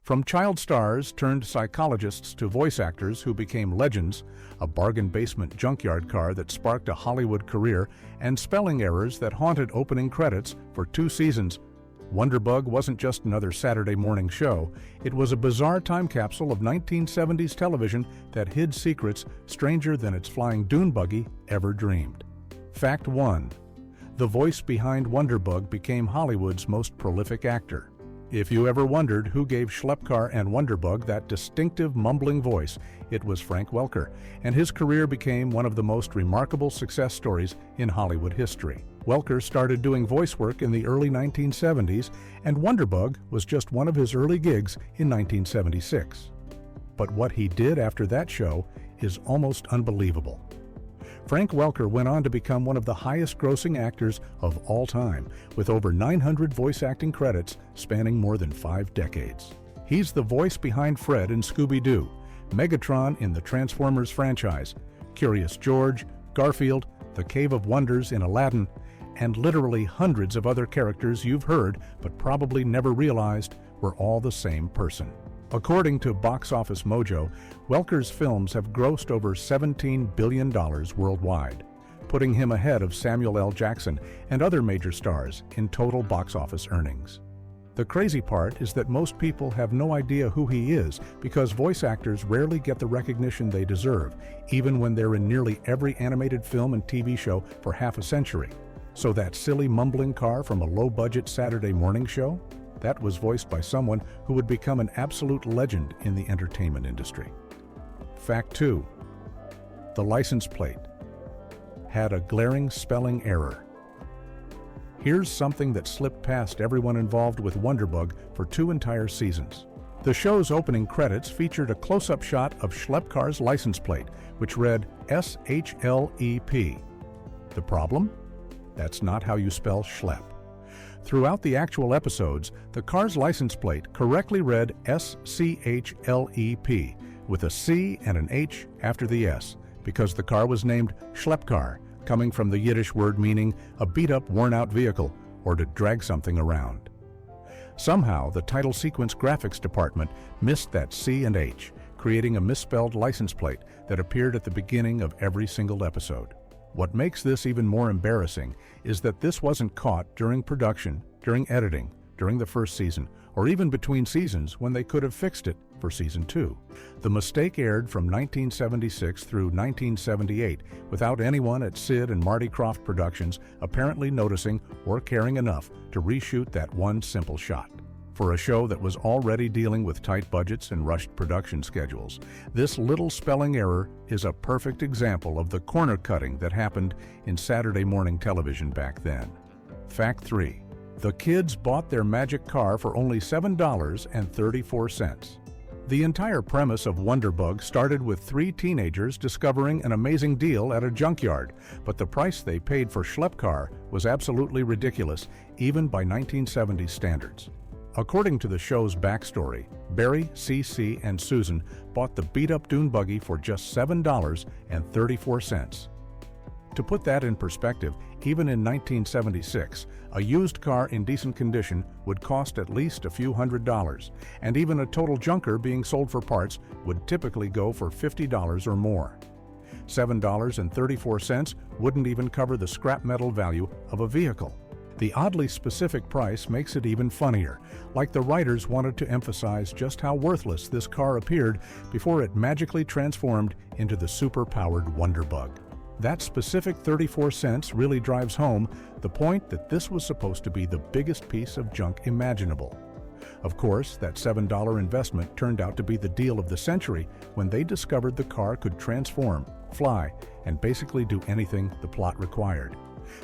From child stars turned psychologists to voice actors who became legends, a bargain basement junkyard car that sparked a Hollywood career, and spelling errors that haunted opening credits for 2 seasons, Wonderbug wasn't just another Saturday morning show. It was a bizarre time capsule of 1970s television that hid secrets stranger than its flying dune buggy ever dreamed. Fact 1. The voice behind Wonderbug became Hollywood's most prolific actor. If you ever wondered who gave Schleppcar and Wonderbug that distinctive mumbling voice, it was Frank Welker, and his career became one of the most remarkable success stories in Hollywood history. Welker started doing voice work in the early 1970s, and Wonderbug was just one of his early gigs in 1976. But what he did after that show is almost unbelievable. Frank Welker went on to become one of the highest-grossing actors of all time, with over 900 voice acting credits spanning more than 5 decades. He's the voice behind Fred in Scooby-Doo, Megatron in the Transformers franchise, Curious George, Garfield, the Cave of Wonders in Aladdin, and literally hundreds of other characters you've heard but probably never realized were all the same person. According to Box Office Mojo, Welker's films have grossed over $17 billion worldwide, putting him ahead of Samuel L. Jackson and other major stars in total box office earnings. The crazy part is that most people have no idea who he is because voice actors rarely get the recognition they deserve, even when they're in nearly every animated film and TV show for half a century. So that silly mumbling car from a low-budget Saturday morning show? That was voiced by someone who would become an absolute legend in the entertainment industry. Fact 2. The license plate had a glaring spelling error. Here's something that slipped past everyone involved with Wonderbug for 2 entire seasons. The show's opening credits featured a close-up shot of Schleppcar's license plate, which read SHLEP. The problem? That's not how you spell Schlepp. Throughout the actual episodes, the car's license plate correctly read SCHLEP, with a C and an H after the S, because the car was named Schleppcar, coming from the Yiddish word meaning a beat-up, worn-out vehicle, or to drag something around. Somehow, the title sequence graphics department missed that C and H, creating a misspelled license plate that appeared at the beginning of every single episode. What makes this even more embarrassing is that this wasn't caught during production, during editing, during the first season, or even between seasons when they could have fixed it for season 2. The mistake aired from 1976 through 1978 without anyone at Sid and Marty Krofft Productions apparently noticing or caring enough to reshoot that one simple shot. For a show that was already dealing with tight budgets and rushed production schedules, this little spelling error is a perfect example of the corner cutting that happened in Saturday morning television back then. Fact 3. The kids bought their magic car for only $7.34. The entire premise of Wonderbug started with 3 teenagers discovering an amazing deal at a junkyard, but the price they paid for Schleppcar was absolutely ridiculous, even by 1970s standards. According to the show's backstory, Barry, Cece, and Susan bought the beat-up dune buggy for just $7.34. To put that in perspective, even in 1976, a used car in decent condition would cost at least a few $100s, and even a total junker being sold for parts would typically go for $50 or more. $7.34 wouldn't even cover the scrap metal value of a vehicle. The oddly specific price makes it even funnier, like the writers wanted to emphasize just how worthless this car appeared before it magically transformed into the super-powered Wonderbug. That specific 34 cents really drives home the point that this was supposed to be the biggest piece of junk imaginable. Of course, that $7 investment turned out to be the deal of the century when they discovered the car could transform, fly, and basically do anything the plot required.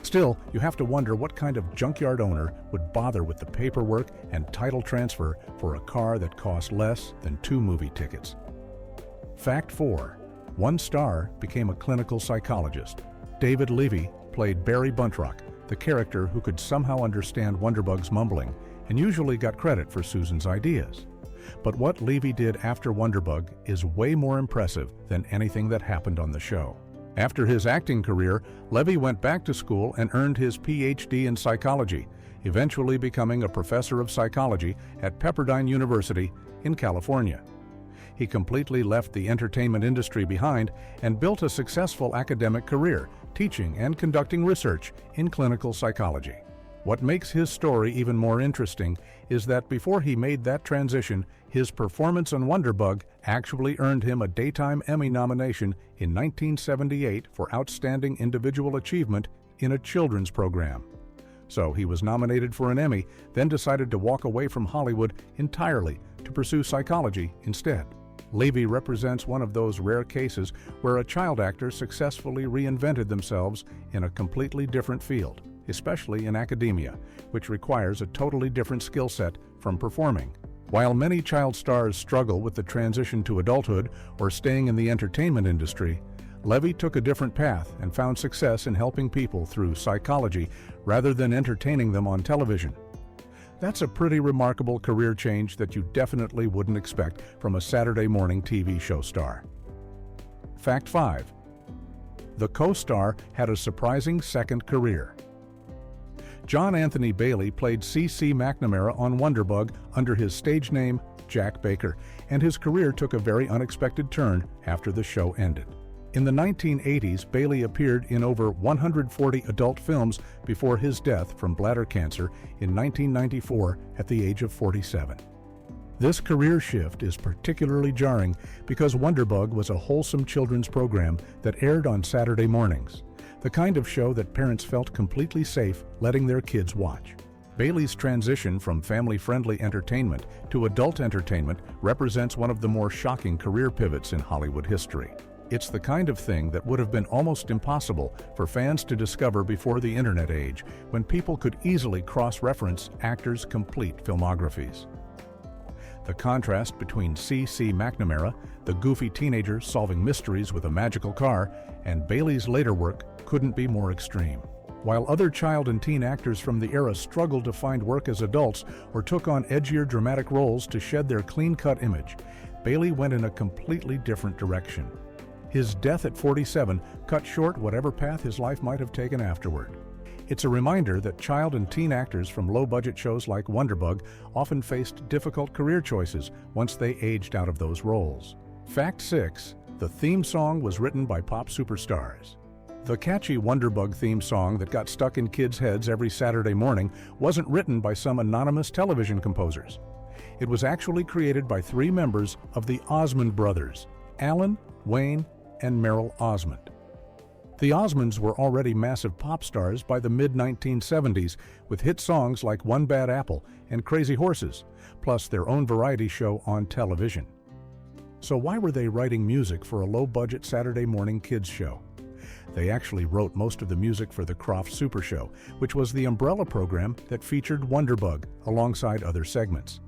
Still, you have to wonder what kind of junkyard owner would bother with the paperwork and title transfer for a car that cost less than 2 movie tickets. Fact 4. One star became a clinical psychologist. David Levy played Barry Buntrock, the character who could somehow understand Wonderbug's mumbling and usually got credit for Susan's ideas. But what Levy did after Wonderbug is way more impressive than anything that happened on the show. After his acting career, Levy went back to school and earned his PhD in psychology, eventually becoming a professor of psychology at Pepperdine University in California. He completely left the entertainment industry behind and built a successful academic career, teaching and conducting research in clinical psychology. What makes his story even more interesting is that before he made that transition, his performance on Wonderbug actually earned him a Daytime Emmy nomination in 1978 for Outstanding Individual Achievement in a children's program. So he was nominated for an Emmy, then decided to walk away from Hollywood entirely to pursue psychology instead. Levy represents one of those rare cases where a child actor successfully reinvented themselves in a completely different field, especially in academia, which requires a totally different skill set from performing. While many child stars struggle with the transition to adulthood or staying in the entertainment industry, Levy took a different path and found success in helping people through psychology rather than entertaining them on television. That's a pretty remarkable career change that you definitely wouldn't expect from a Saturday morning TV show star. Fact 5. The co-star had a surprising second career. John Anthony Bailey played C.C. McNamara on Wonderbug under his stage name Jack Baker, and his career took a very unexpected turn after the show ended. In the 1980s, Bailey appeared in over 140 adult films before his death from bladder cancer in 1994 at the age of 47. This career shift is particularly jarring because Wonderbug was a wholesome children's program that aired on Saturday mornings, the kind of show that parents felt completely safe letting their kids watch. Bailey's transition from family-friendly entertainment to adult entertainment represents one of the more shocking career pivots in Hollywood history. It's the kind of thing that would have been almost impossible for fans to discover before the internet age, when people could easily cross-reference actors' complete filmographies. The contrast between C.C. McNamara, the goofy teenager solving mysteries with a magical car, and Bailey's later work couldn't be more extreme. While other child and teen actors from the era struggled to find work as adults or took on edgier dramatic roles to shed their clean-cut image, Bailey went in a completely different direction. His death at 47 cut short whatever path his life might have taken afterward. It's a reminder that child and teen actors from low-budget shows like Wonderbug often faced difficult career choices once they aged out of those roles. Fact 6. The theme song was written by pop superstars. The catchy Wonderbug theme song that got stuck in kids' heads every Saturday morning wasn't written by some anonymous television composers. It was actually created by 3 members of the Osmond brothers, Alan, Wayne, and Merrill Osmond. The Osmonds were already massive pop stars by the mid-1970s with hit songs like One Bad Apple and Crazy Horses, plus their own variety show on television. So why were they writing music for a low-budget Saturday morning kids show? They actually wrote most of the music for the Croft Super Show, which was the umbrella program that featured Wonderbug alongside other segments.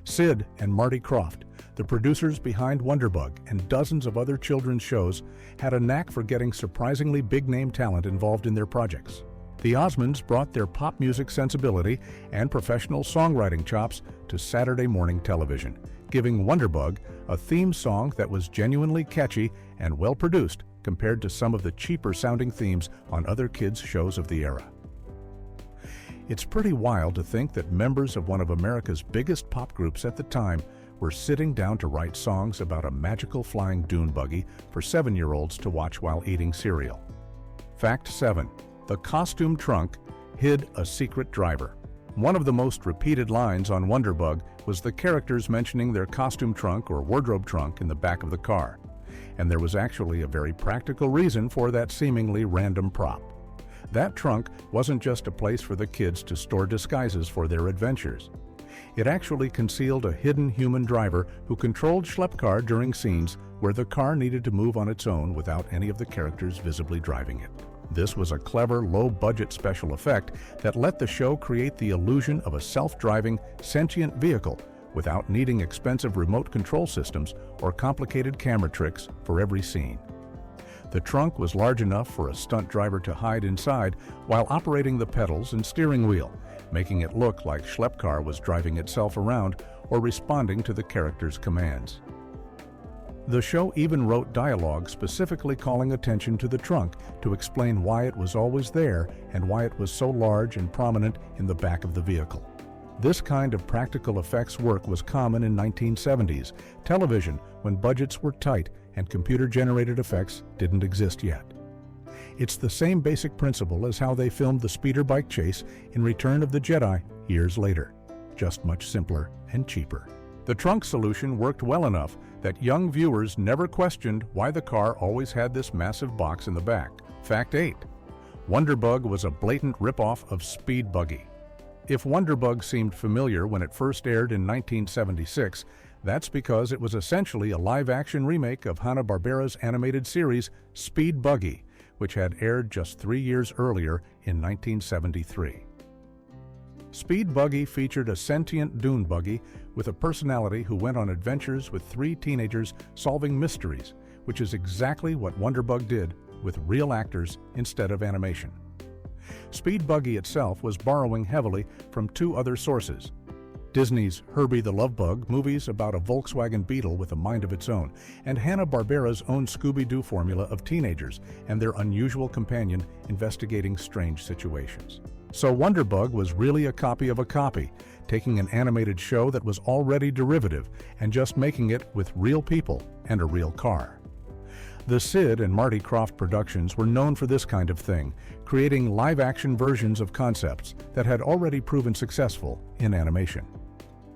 Sid and Marty Krofft, the producers behind Wonderbug and dozens of other children's shows, had a knack for getting surprisingly big-name talent involved in their projects. The Osmonds brought their pop music sensibility and professional songwriting chops to Saturday morning television, giving Wonderbug a theme song that was genuinely catchy and well-produced compared to some of the cheaper-sounding themes on other kids' shows of the era. It's pretty wild to think that members of one of America's biggest pop groups at the time were sitting down to write songs about a magical flying dune buggy for 7-year-olds to watch while eating cereal. Fact 7. The costume trunk hid a secret driver. One of the most repeated lines on Wonderbug was the characters mentioning their costume trunk or wardrobe trunk in the back of the car. And there was actually a very practical reason for that seemingly random prop. That trunk wasn't just a place for the kids to store disguises for their adventures. It actually concealed a hidden human driver who controlled Schleppcar during scenes where the car needed to move on its own without any of the characters visibly driving it. This was a clever, low-budget special effect that let the show create the illusion of a self-driving, sentient vehicle without needing expensive remote control systems or complicated camera tricks for every scene. The trunk was large enough for a stunt driver to hide inside while operating the pedals and steering wheel, making it look like Schleppcar was driving itself around or responding to the characters' commands. The show even wrote dialogue specifically calling attention to the trunk to explain why it was always there and why it was so large and prominent in the back of the vehicle. This kind of practical effects work was common in 1970s television when budgets were tight and computer-generated effects didn't exist yet. It's the same basic principle as how they filmed the speeder bike chase in Return of the Jedi years later, just much simpler and cheaper. The trunk solution worked well enough that young viewers never questioned why the car always had this massive box in the back. Fact 8. Wonderbug was a blatant ripoff of Speed Buggy. If Wonderbug seemed familiar when it first aired in 1976, that's because it was essentially a live-action remake of Hanna-Barbera's animated series Speed Buggy, which had aired just 3 years earlier in 1973. Speed Buggy featured a sentient dune buggy with a personality who went on adventures with 3 teenagers solving mysteries, which is exactly what Wonderbug did with real actors instead of animation. Speed Buggy itself was borrowing heavily from 2 other sources: Disney's Herbie the Love Bug, movies about a Volkswagen Beetle with a mind of its own, and Hanna-Barbera's own Scooby-Doo formula of teenagers and their unusual companion investigating strange situations. So Wonderbug was really a copy of a copy, taking an animated show that was already derivative and just making it with real people and a real car. The Sid and Marty Krofft productions were known for this kind of thing, creating live-action versions of concepts that had already proven successful in animation.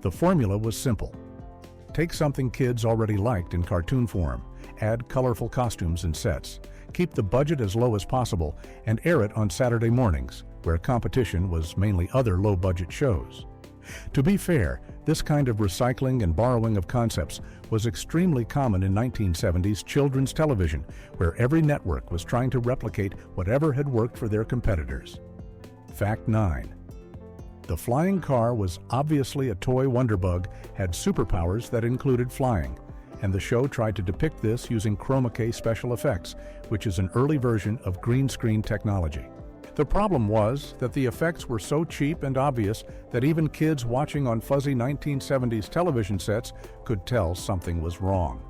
The formula was simple. Take something kids already liked in cartoon form, add colorful costumes and sets, keep the budget as low as possible, and air it on Saturday mornings, where competition was mainly other low-budget shows. To be fair, this kind of recycling and borrowing of concepts was extremely common in 1970s children's television, where every network was trying to replicate whatever had worked for their competitors. Fact 9. The flying car was obviously a toy. Wonderbug had superpowers that included flying, and the show tried to depict this using chroma key special effects, which is an early version of green screen technology. The problem was that the effects were so cheap and obvious that even kids watching on fuzzy 1970s television sets could tell something was wrong.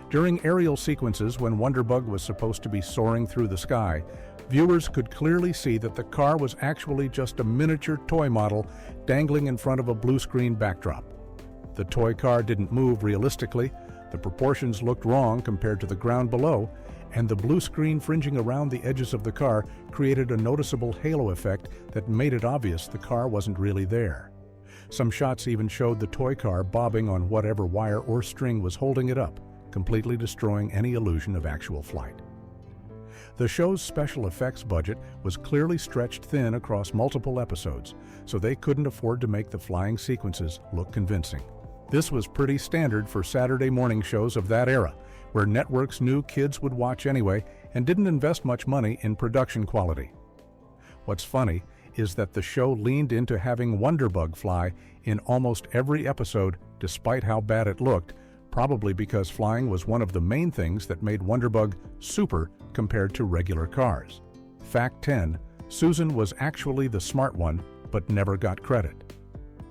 During aerial sequences when Wonderbug was supposed to be soaring through the sky, viewers could clearly see that the car was actually just a miniature toy model dangling in front of a blue screen backdrop. The toy car didn't move realistically, the proportions looked wrong compared to the ground below, and the blue screen fringing around the edges of the car created a noticeable halo effect that made it obvious the car wasn't really there. Some shots even showed the toy car bobbing on whatever wire or string was holding it up, completely destroying any illusion of actual flight. The show's special effects budget was clearly stretched thin across multiple episodes, so they couldn't afford to make the flying sequences look convincing. This was pretty standard for Saturday morning shows of that era, where networks knew kids would watch anyway and didn't invest much money in production quality. What's funny is that the show leaned into having Wonderbug fly in almost every episode despite how bad it looked, probably because flying was one of the main things that made Wonderbug super compared to regular cars. Fact 10. Susan was actually the smart one, but never got credit.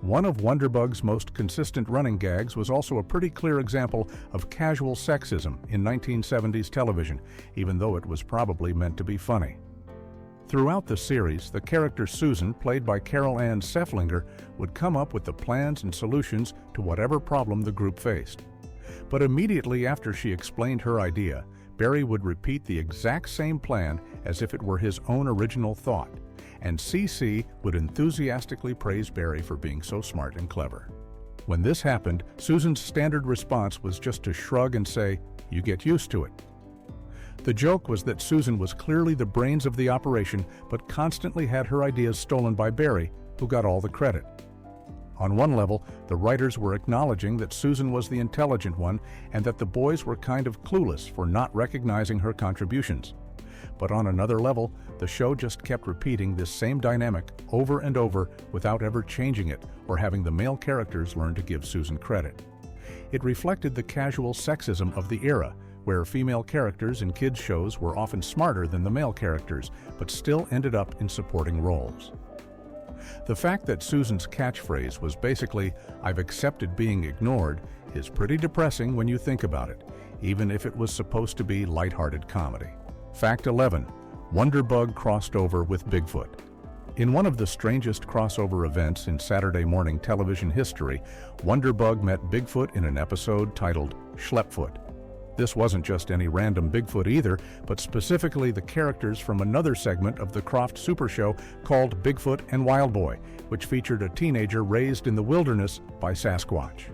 One of Wonderbug's most consistent running gags was also a pretty clear example of casual sexism in 1970s television, even though it was probably meant to be funny. Throughout the series, the character Susan, played by Carol Ann Seflinger, would come up with the plans and solutions to whatever problem the group faced. But immediately after she explained her idea, Barry would repeat the exact same plan as if it were his own original thought, and CC would enthusiastically praise Barry for being so smart and clever. When this happened, Susan's standard response was just to shrug and say, "You get used to it." The joke was that Susan was clearly the brains of the operation, but constantly had her ideas stolen by Barry, who got all the credit. On one level, the writers were acknowledging that Susan was the intelligent one and that the boys were kind of clueless for not recognizing her contributions. But on another level, the show just kept repeating this same dynamic over and over without ever changing it or having the male characters learn to give Susan credit. It reflected the casual sexism of the era, where female characters in kids' shows were often smarter than the male characters, but still ended up in supporting roles. The fact that Susan's catchphrase was basically, "I've accepted being ignored," is pretty depressing when you think about it, even if it was supposed to be lighthearted comedy. Fact 11. Wonderbug crossed over with Bigfoot. In one of the strangest crossover events in Saturday morning television history, Wonderbug met Bigfoot in an episode titled Schleppfoot. This wasn't just any random Bigfoot either, but specifically the characters from another segment of the Croft Super Show called Bigfoot and Wild Boy, which featured a teenager raised in the wilderness by Sasquatch.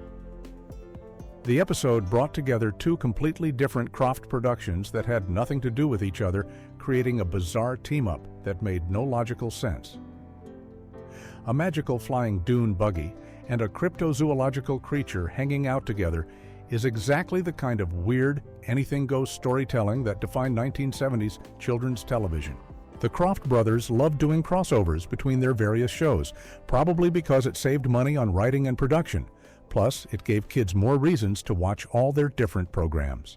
The episode brought together two completely different Croft productions that had nothing to do with each other, creating a bizarre team-up that made no logical sense. A magical flying dune buggy and a cryptozoological creature hanging out together is exactly the kind of weird, anything-goes storytelling that defined 1970s children's television. The Croft brothers loved doing crossovers between their various shows, probably because it saved money on writing and production. Plus, it gave kids more reasons to watch all their different programs.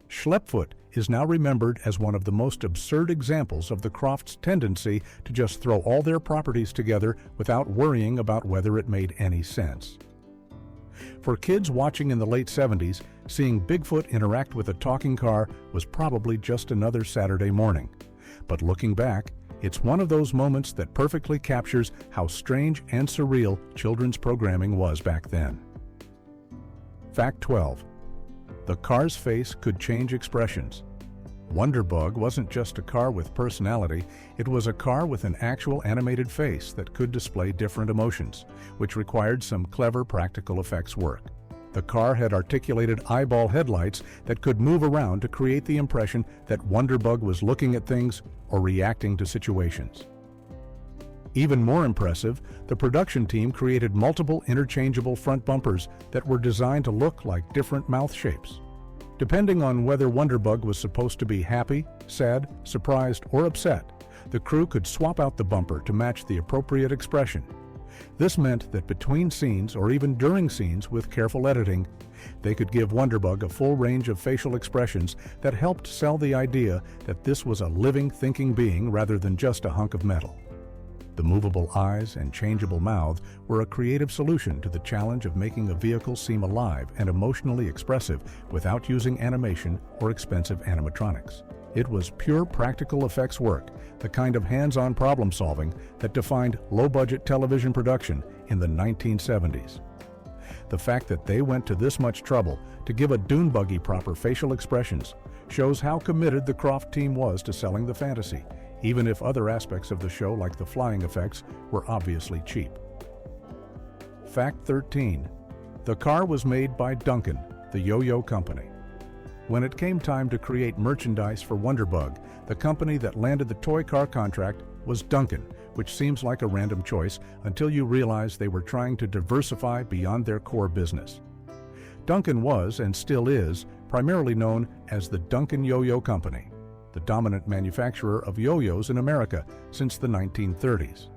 Schleppfoot is now remembered as one of the most absurd examples of the Crofts' tendency to just throw all their properties together without worrying about whether it made any sense. For kids watching in the late 70s, seeing Bigfoot interact with a talking car was probably just another Saturday morning. But looking back, it's one of those moments that perfectly captures how strange and surreal children's programming was back then. Fact 12. The car's face could change expressions. Wonderbug wasn't just a car with personality, it was a car with an actual animated face that could display different emotions, which required some clever practical effects work. The car had articulated eyeball headlights that could move around to create the impression that Wonderbug was looking at things or reacting to situations. Even more impressive, the production team created multiple interchangeable front bumpers that were designed to look like different mouth shapes. Depending on whether Wonderbug was supposed to be happy, sad, surprised, or upset, the crew could swap out the bumper to match the appropriate expression. This meant that between scenes, or even during scenes with careful editing, they could give Wonderbug a full range of facial expressions that helped sell the idea that this was a living, thinking being rather than just a hunk of metal. The movable eyes and changeable mouth were a creative solution to the challenge of making a vehicle seem alive and emotionally expressive without using animation or expensive animatronics. It was pure practical effects work, the kind of hands-on problem solving that defined low-budget television production in the 1970s. The fact that they went to this much trouble to give a dune buggy proper facial expressions shows how committed the Croft team was to selling the fantasy, even if other aspects of the show, like the flying effects, were obviously cheap. Fact 13. The car was made by Duncan, the yo-yo company. When it came time to create merchandise for Wonderbug, the company that landed the toy car contract was Duncan, which seems like a random choice until you realize they were trying to diversify beyond their core business. Duncan was, and still is, primarily known as the Duncan Yo-Yo Company, the dominant manufacturer of yo-yos in America since the 1930s.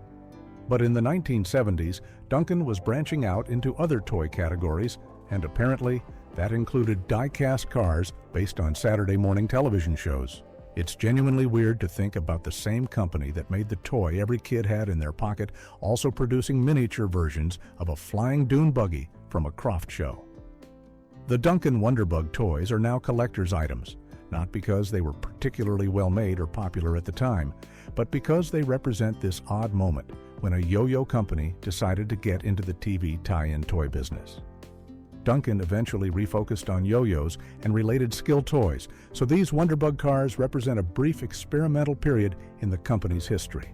But in the 1970s, Duncan was branching out into other toy categories, and apparently that included die-cast cars based on Saturday morning television shows. It's genuinely weird to think about the same company that made the toy every kid had in their pocket also producing miniature versions of a flying dune buggy from a Croft show. The Duncan Wonderbug toys are now collector's items, not because they were particularly well made or popular at the time, but because they represent this odd moment when a yo-yo company decided to get into the TV tie-in toy business. Duncan eventually refocused on yo-yos and related skill toys, so these Wonderbug cars represent a brief experimental period in the company's history.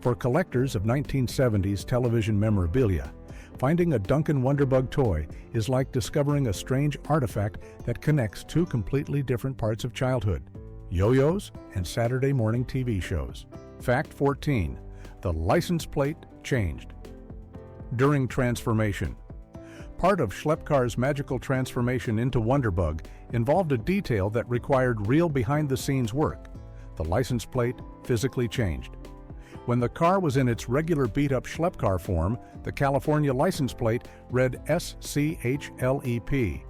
For collectors of 1970s television memorabilia, finding a Duncan Wonderbug toy is like discovering a strange artifact that connects two completely different parts of childhood: yo-yos and Saturday morning TV shows. Fact 14. The license plate changed. During transformation. Part of Schleppcar's magical transformation into Wonderbug involved a detail that required real behind-the-scenes work. The license plate physically changed. When the car was in its regular beat-up Schleppcar form, the California license plate read SCHLEP.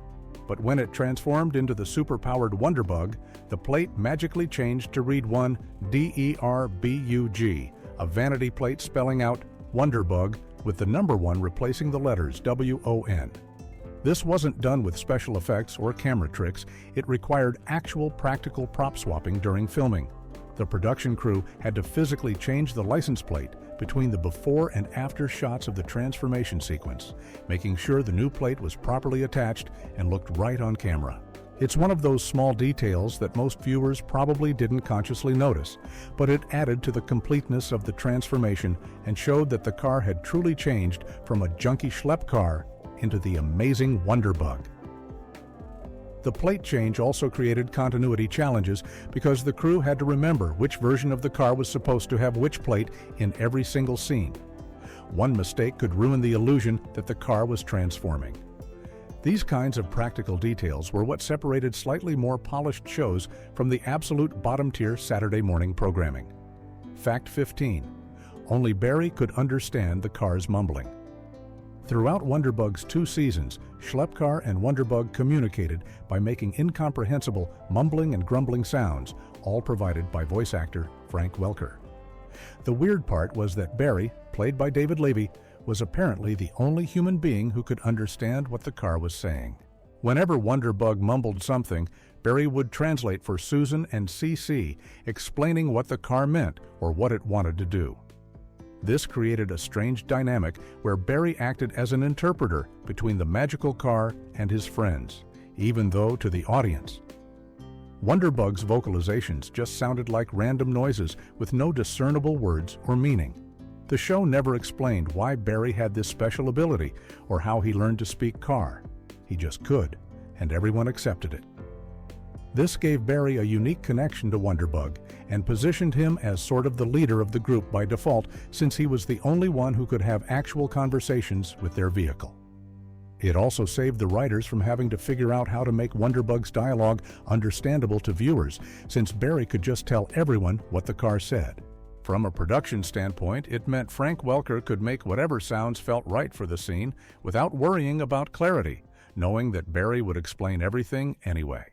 But when it transformed into the super-powered Wonderbug, the plate magically changed to read one DERBUG, a vanity plate spelling out Wonderbug, with the number 1 replacing the letters WON. This wasn't done with special effects or camera tricks. It required actual practical prop swapping during filming. The production crew had to physically change the license plate between the before and after shots of the transformation sequence, making sure the new plate was properly attached and looked right on camera. It's one of those small details that most viewers probably didn't consciously notice, but it added to the completeness of the transformation and showed that the car had truly changed from a junky schlep car into the amazing Wonder Bug. The plate change also created continuity challenges because the crew had to remember which version of the car was supposed to have which plate in every single scene. One mistake could ruin the illusion that the car was transforming. These kinds of practical details were what separated slightly more polished shows from the absolute bottom-tier Saturday morning programming. Fact 15. Only Barry could understand the car's mumbling. Throughout Wonderbug's 2 seasons, Schleppcar and Wonderbug communicated by making incomprehensible mumbling and grumbling sounds, all provided by voice actor Frank Welker. The weird part was that Barry, played by David Levy, was apparently the only human being who could understand what the car was saying. Whenever Wonderbug mumbled something, Barry would translate for Susan and CC, explaining what the car meant or what it wanted to do. This created a strange dynamic where Barry acted as an interpreter between the magical car and his friends, even though to the audience, Wonderbug's vocalizations just sounded like random noises with no discernible words or meaning. The show never explained why Barry had this special ability or how he learned to speak car. He just could, and everyone accepted it. This gave Barry a unique connection to Wonderbug and positioned him as sort of the leader of the group by default, since he was the only one who could have actual conversations with their vehicle. It also saved the writers from having to figure out how to make Wonderbug's dialogue understandable to viewers, since Barry could just tell everyone what the car said. From a production standpoint, it meant Frank Welker could make whatever sounds felt right for the scene without worrying about clarity, knowing that Barry would explain everything anyway.